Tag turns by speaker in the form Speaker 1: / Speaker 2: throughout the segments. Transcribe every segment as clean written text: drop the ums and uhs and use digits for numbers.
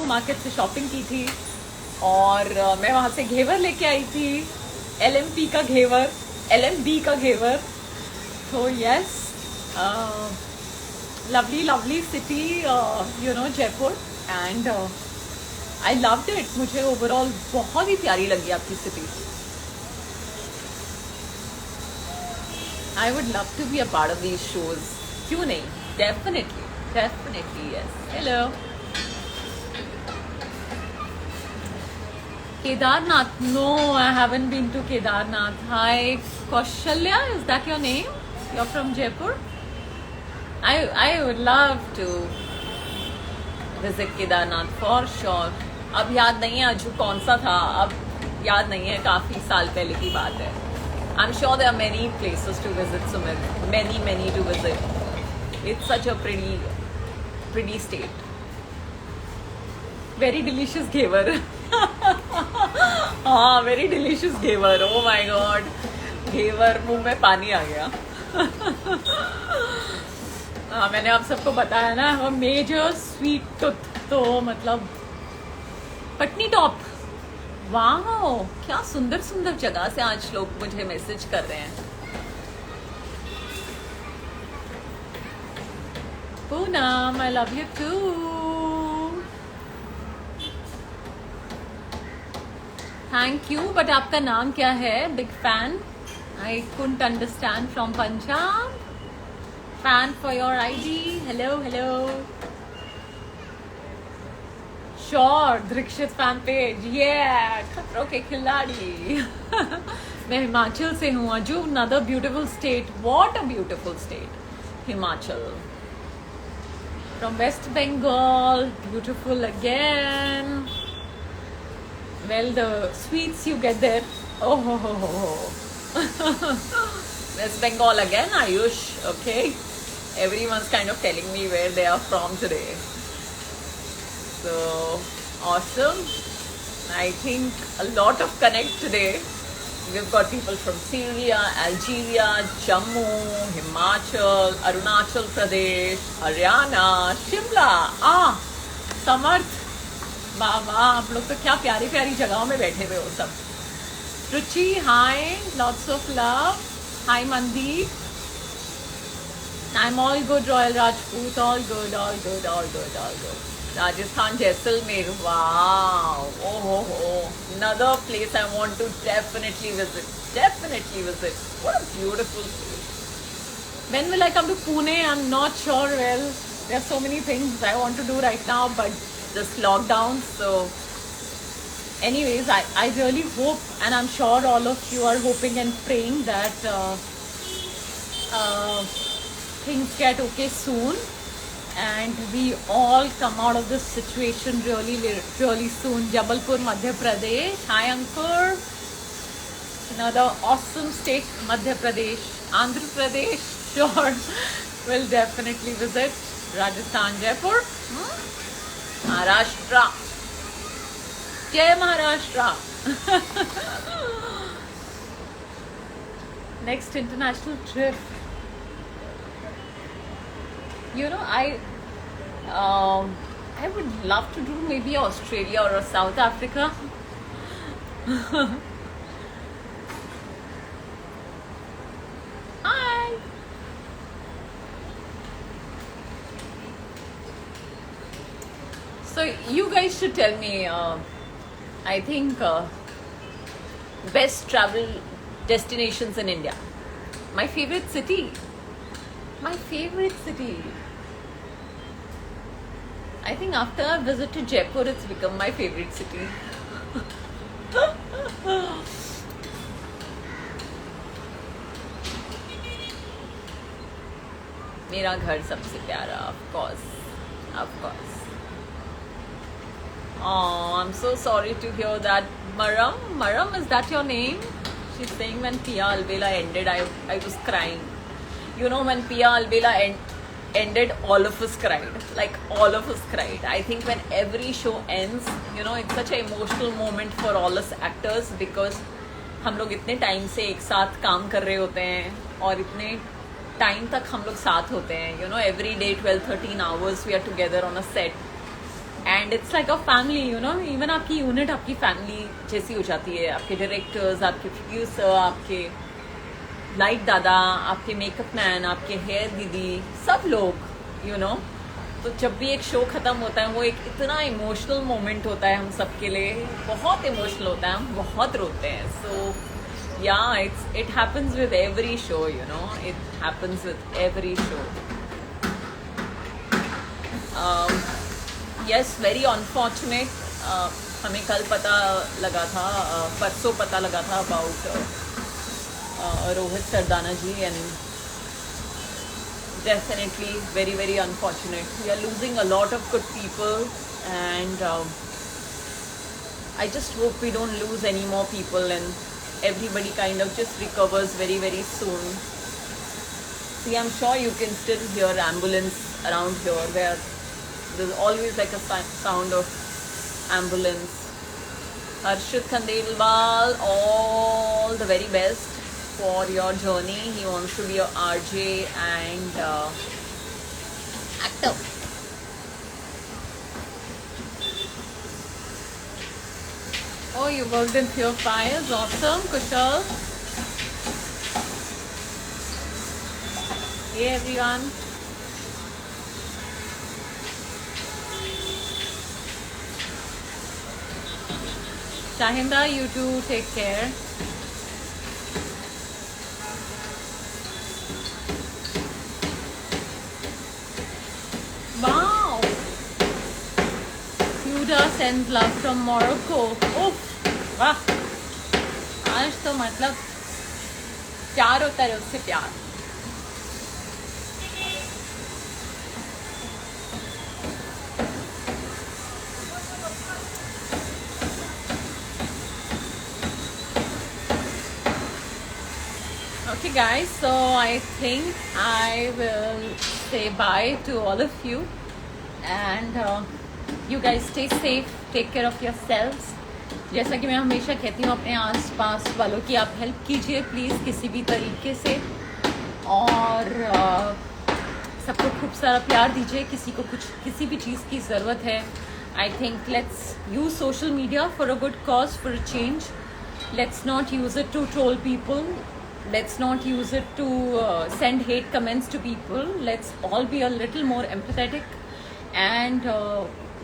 Speaker 1: Market से shopping की थी और मैं वहाँ से घेवर लेके आई थी, LMP का घेवर, LMB का घेवर. तो yes, lovely city, Jaipur, and I loved it. मुझे ओवरऑल बहुत ही प्यारी लगी आपकी city. I would love to be a part of these shows. क्यों नहीं? Definitely yes. Hello. Kedarnath. No, I haven't been to Kedarnath. Hi, Kaushalya. Is that your name? You're from Jaipur? I would love to visit Kedarnath for sure. अब याद नहीं है अजू कौन सा था, अब याद नहीं है, काफी साल पहले की बात है. I'm sure there are many places to visit, Sumit. Many to visit. It's such a pretty state. Very delicious घेवर. हाँ, very delicious ghevar. Oh my God. घेवर, मुंह में पानी आ गया. हाँ, मैंने आप सबको बताया ना, वो मेजर स्वीट टूथ, तो मतलब पटनी टॉप. वाह, क्या सुंदर जगह से आज लोग मुझे मैसेज कर रहे हैं. Poonam, I love you too. Thank you. But आपका नाम क्या है? Big fan. I couldn't understand. From Punjab. Fan for your ID. Hello. Sure. Dikshit fan page. ये खतरों के खिलाड़ी. मैं हिमाचल से हूँ. अजू, another beautiful state. What a beautiful state. Himachal. From West Bengal. Beautiful again. Well, the sweets you get there. Oh. West Bengal again, Ayush. Okay. Everyone's kind of telling me where they are from today. So awesome. I think a lot of connect today. We've got people from Syria, Algeria, Jammu, Himachal, Arunachal Pradesh, Haryana, Shimla. समर्थ. वाह, आप लोग तो क्या प्यारी जगहों में बैठे हुए हो सब. रुचि, हाय. Lots of love. Hi Mandeep. I'm all good, Royal Rajput. All good. Rajasthan, Jaisalmer. Wow. Oh. Another place I want to definitely visit. What a beautiful place. When will I come to Pune? I'm not sure. Well, there are so many things I want to do right now, but just lockdown. So anyways, I really hope, and I'm sure all of you are hoping and praying that things get okay soon. And we all come out of this situation really soon. Jabalpur, Madhya Pradesh. Hi, Ankur. Another awesome state, Madhya Pradesh. Andhra Pradesh, sure. We'll definitely visit. Rajasthan, Jaipur. Maharashtra. Jai Maharashtra. Next international trip. I would love to do maybe Australia or South Africa. Hi. So you guys should tell me, I think best travel destinations in India. My favorite city. I think after I visited Jaipur, it's become my favorite city. मेरा घर सबसे प्यारा, of course. Oh, I'm so sorry to hear that. Maram, is that your name? She's saying when Pia Alvela ended, I was crying. You know, when Pia Alvela ended, all of us cried. Like, all of us cried. I think when every show ends, it's such an emotional moment for all us actors, because हम लोग इतने time से एक साथ काम कर रहे होते हैं और इतने टाइम तक हम लोग साथ होते हैं. Every day 12-13 hours we are together on a set. And it's like a family, you know, even आपकी यूनिट आपकी फैमिली जैसी हो जाती है. आपके डायरेक्टर्स, आपके प्रोड्यूसर, आपके लाइट दादा, आपके मेकअप मैन, आपके हेयर दीदी, सब लोग, यू नो. तो जब भी एक शो खत्म होता है वो एक इतना इमोशनल मोमेंट होता है हम सबके लिए, बहुत इमोशनल होता है, हम बहुत रोते हैं. So yeah it happens with every show, you know, it happens with every show. Yes, very unfortunate. हमें कल पता लगा था, परसों पता लगा था about Rohit Sardana ji, and definitely very very unfortunate. We are losing a lot of good people, and I just hope we don't lose any more people and everybody kind of just recovers very very soon. See, I'm sure you can still hear ambulance around here, where there's always like a sound of ambulance. Harshit Khandelwal, all the very best for your journey. He wants to be your RJ and actor. Oh, you worked in Pure Fires. Awesome. Kushal. Hey everyone. Shahinda, you too. Take care. Wow! Huda sends love from Morocco. Oof! वाह! आज तो मतलब प्यार होता है उससे प्यार. Okay guys, so I think I will say bye to all of you, and you guys stay safe, take care of yourselves. जैसा कि मैं हमेशा कहती हूँ अपने आसपास वालों की आप हेल्प कीजिए प्लीज़ किसी भी तरीके से, और सबको खूब सारा प्यार दीजिए. किसी को कुछ किसी भी चीज़ की ज़रूरत है, I think let's use social media for a good cause, for a change. Let's not use it to troll people. Let's not use it to send hate comments to people. Let's all be a little more empathetic, and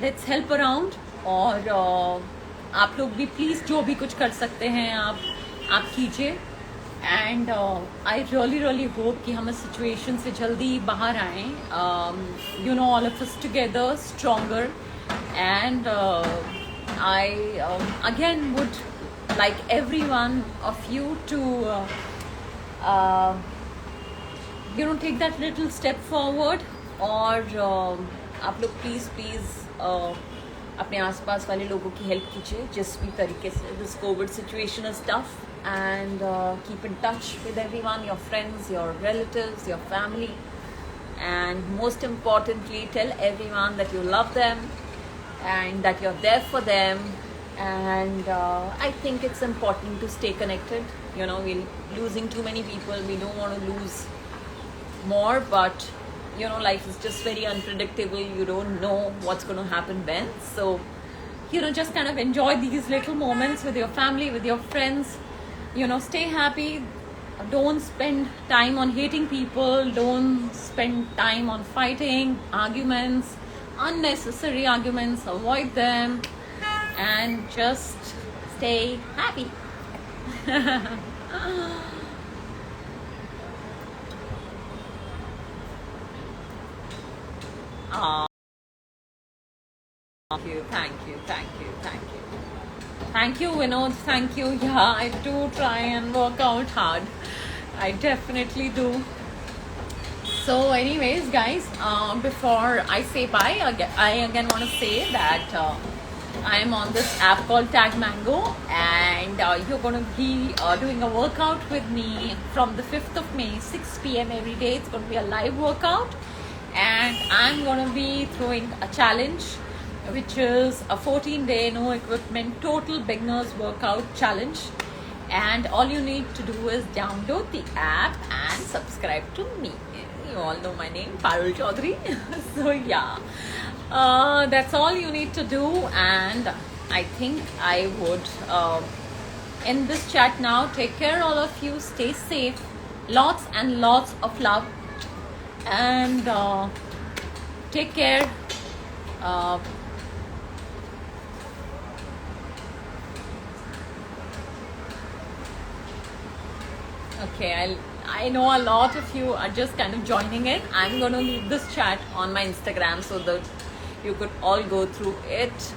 Speaker 1: let's help around. और आप लोग भी please जो भी कुछ कर सकते हैं आप कीजिए. एंड आई रियली होप कि हम इस सिचुएशन से जल्दी बाहर आएँ. You know, all of us together stronger. And I again would like every one of you to you know, take that little step forward. और आप लोग प्लीज़ अपने आसपास वाले लोगों की हेल्प कीजिए जिस भी तरीके से. This Covid situation is tough, and keep in touch with everyone, your friends, your relatives, your family, and most importantly tell everyone that you love them and that you're there for them. And I think it's important to stay connected. You know, we're losing too many people. We don't want to lose more, but you know, life is just very unpredictable. You don't know what's going to happen when. So, you know, just kind of enjoy these little moments with your family, with your friends. You know, stay happy. Don't spend time on hating people. Don't spend time on fighting, arguments, unnecessary arguments. Avoid them. And just stay happy. Thank you, Vinod. Thank you. Yeah, I do try and work out hard. I definitely do. So anyways guys, before I say bye, I again want to say that I am on this app called Tag Mango, and you're going to be doing a workout with me from the 5th of May, 6 p.m. every day. It's going to be a live workout, and I'm going to be throwing a challenge, which is a 14-day no equipment total beginners workout challenge. And all you need to do is download the app and subscribe to me. You all know my name, Parul Chaudhary. So yeah, That's all you need to do, and I think I would end this chat now. Take care, all of you. Stay safe. Lots and lots of love, and take care. Uh, Okay, I know a lot of you are just kind of joining in. I'm going to leave this chat on my Instagram so that you could all go through it.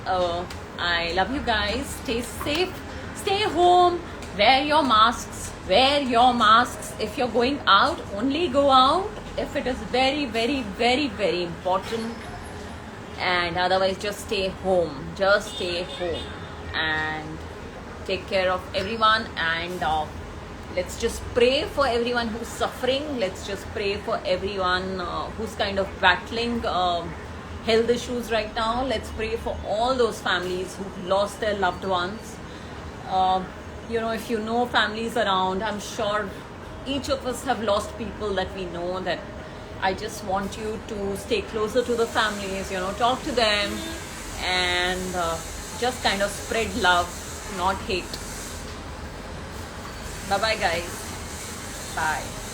Speaker 1: I love you guys. Stay safe. Stay home. Wear your masks. Wear your masks. If you're going out, only go out if it is very, very, very, very important. And otherwise, just stay home. Just stay home. And take care of everyone. And let's just pray for everyone who's suffering. Let's just pray for everyone who's kind of battling health issues right now. Let's pray for all those families who've lost their loved ones. If you know families around, I'm sure each of us have lost people that we know. That I just want you to stay closer to the families, talk to them, and just kind of spread love, not hate. Bye bye, guys. Bye.